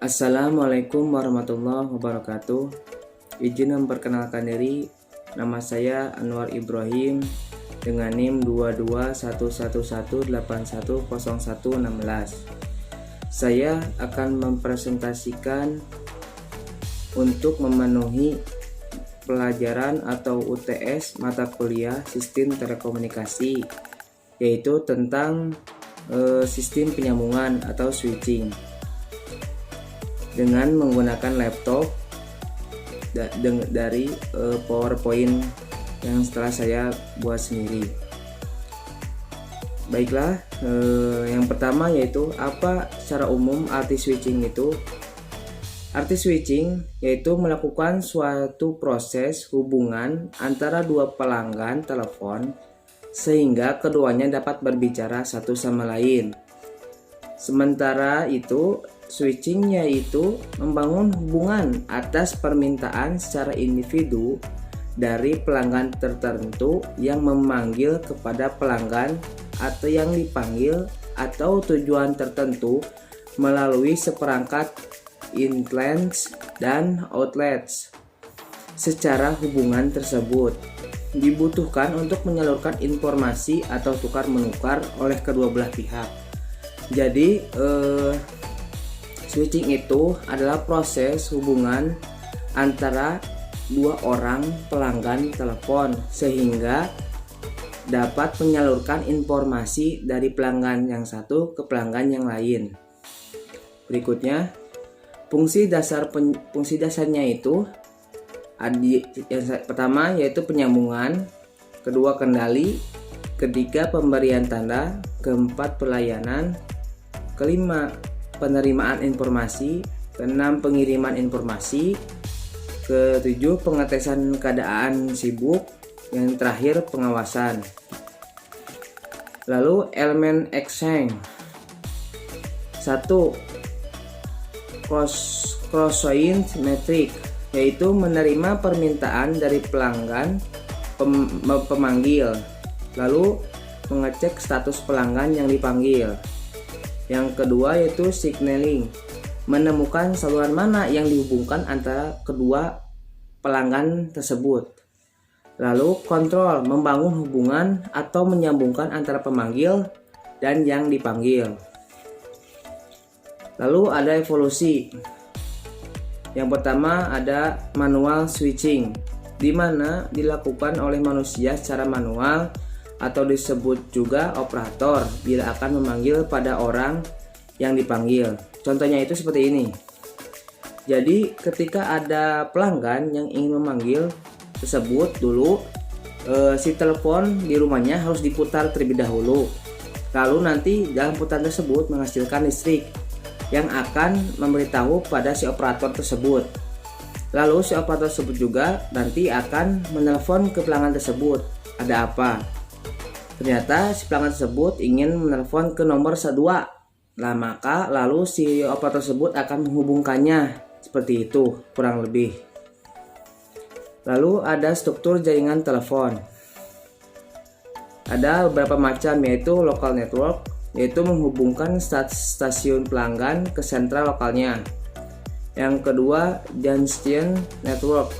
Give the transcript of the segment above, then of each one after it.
Assalamualaikum warahmatullahi wabarakatuh. Izin memperkenalkan diri, nama saya Anwar Ibrahim dengan NIM 22111810116. Saya akan mempresentasikan untuk memenuhi pelajaran atau UTS mata kuliah Sistem Telekomunikasi, yaitu tentang sistem penyambungan atau switching dengan menggunakan laptop dari PowerPoint yang setelah saya buat sendiri. Baiklah, yang pertama yaitu apa secara umum arti switching itu? Arti switching yaitu melakukan suatu proses hubungan antara dua pelanggan telepon sehingga keduanya dapat berbicara satu sama lain. Sementara itu, switching yaitu membangun hubungan atas permintaan secara individu dari pelanggan tertentu yang memanggil kepada pelanggan atau yang dipanggil atau tujuan tertentu melalui seperangkat inlets dan outlets. Secara hubungan tersebut dibutuhkan untuk menyalurkan informasi atau tukar-menukar oleh kedua belah pihak. Jadi switching itu adalah proses hubungan antara dua orang pelanggan telepon sehingga dapat menyalurkan informasi dari pelanggan yang satu ke pelanggan yang lain. Berikutnya, fungsi dasarnya itu yang pertama yaitu penyambungan, kedua kendali, ketiga pemberian tanda, keempat pelayanan, kelima penerimaan informasi, keenam pengiriman informasi, ketujuh pengetesan keadaan sibuk, yang terakhir pengawasan. Lalu elemen exchange 1. Cross-chain metric, yaitu menerima permintaan dari pelanggan pemanggil, lalu mengecek status pelanggan yang dipanggil. Yang kedua yaitu signaling, menemukan saluran mana yang dihubungkan antara kedua pelanggan tersebut. Lalu kontrol, membangun hubungan atau menyambungkan antara pemanggil dan yang dipanggil. Lalu ada evolusi. Yang pertama ada manual switching, di mana dilakukan oleh manusia secara manual atau disebut juga operator bila akan memanggil pada orang yang dipanggil. Contohnya itu seperti ini. Jadi ketika ada pelanggan yang ingin memanggil tersebut dulu, si telepon di rumahnya harus diputar terlebih dahulu. Lalu nanti dalam putaran tersebut menghasilkan listrik yang akan memberitahu pada si operator tersebut. Lalu si operator tersebut juga nanti akan menelpon ke pelanggan tersebut. Ada apa? Ternyata si pelanggan tersebut ingin menelpon ke nomor 2. Nah, maka lalu si operator tersebut akan menghubungkannya. Seperti itu kurang lebih. Lalu ada struktur jaringan telepon. Ada beberapa macam, yaitu local network, yaitu menghubungkan stasiun pelanggan ke sentral lokalnya. Yang kedua, junction network,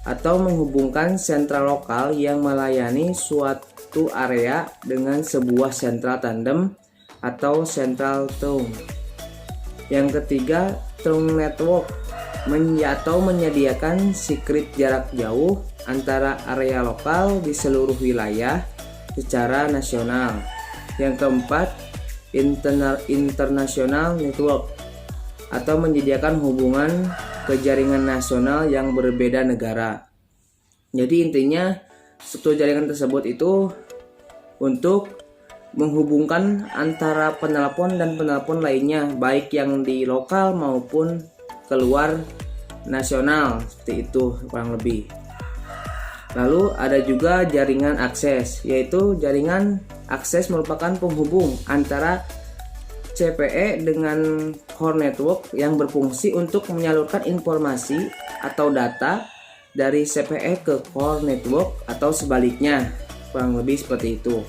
atau menghubungkan sentral lokal yang melayani suatu area dengan sebuah sentral tandem atau sentral trunk. Yang ketiga, trunk network, atau menyediakan secret jarak jauh antara area lokal di seluruh wilayah secara nasional. Yang keempat, international network, atau menyediakan hubungan ke jaringan nasional yang berbeda negara. Jadi intinya struktur jaringan tersebut itu untuk menghubungkan antara penelpon dan penelpon lainnya, baik yang di lokal maupun keluar nasional, seperti itu kurang lebih. Lalu ada juga jaringan akses, yaitu jaringan akses merupakan penghubung antara CPE dengan core network yang berfungsi untuk menyalurkan informasi atau data dari CPE ke core network atau sebaliknya, kurang lebih seperti itu.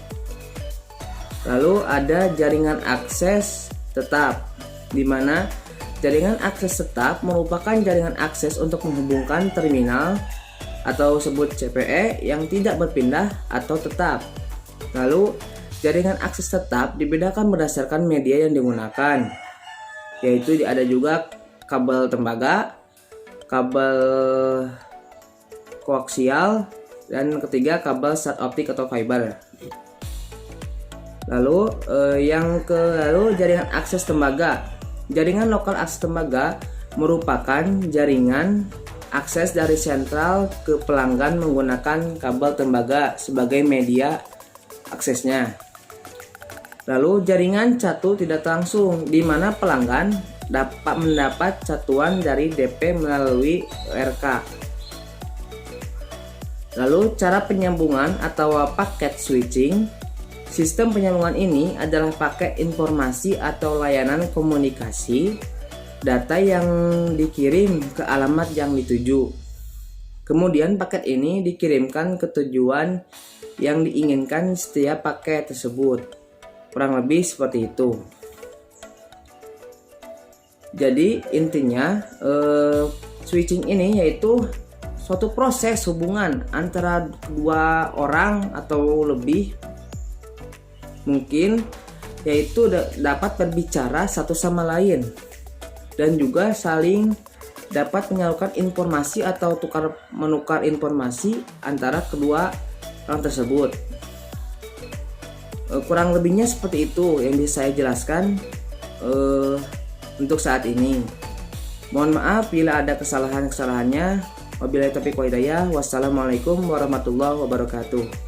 Lalu ada jaringan akses tetap, di mana Jaringan akses tetap merupakan jaringan akses untuk menghubungkan terminal atau sebut CPE yang tidak berpindah atau tetap. Lalu, jaringan akses tetap dibedakan berdasarkan media yang digunakan, yaitu ada juga kabel tembaga, kabel koaksial, dan ketiga kabel SAT optik atau fiber. Lalu jaringan akses tembaga. Jaringan lokal akses tembaga merupakan jaringan akses dari sentral ke pelanggan menggunakan kabel tembaga sebagai media aksesnya. Lalu jaringan catu tidak langsung, di mana pelanggan dapat mendapat catuan dari DP melalui RK. Lalu cara penyambungan atau paket switching. Sistem penyambungan ini adalah paket informasi atau layanan komunikasi data yang dikirim ke alamat yang dituju. Kemudian paket ini dikirimkan ke tujuan yang diinginkan setiap paket tersebut. Kurang lebih seperti itu. Jadi intinya switching ini yaitu suatu proses hubungan antara dua orang atau lebih, mungkin yaitu dapat berbicara satu sama lain dan juga saling dapat menyalurkan informasi atau menukar informasi antara kedua orang tersebut. Kurang lebihnya seperti itu yang bisa saya jelaskan untuk saat ini. Mohon maaf bila ada kesalahan-kesalahannya. Wabillahi taufiq wal hidayah. Wassalamualaikum warahmatullahi wabarakatuh.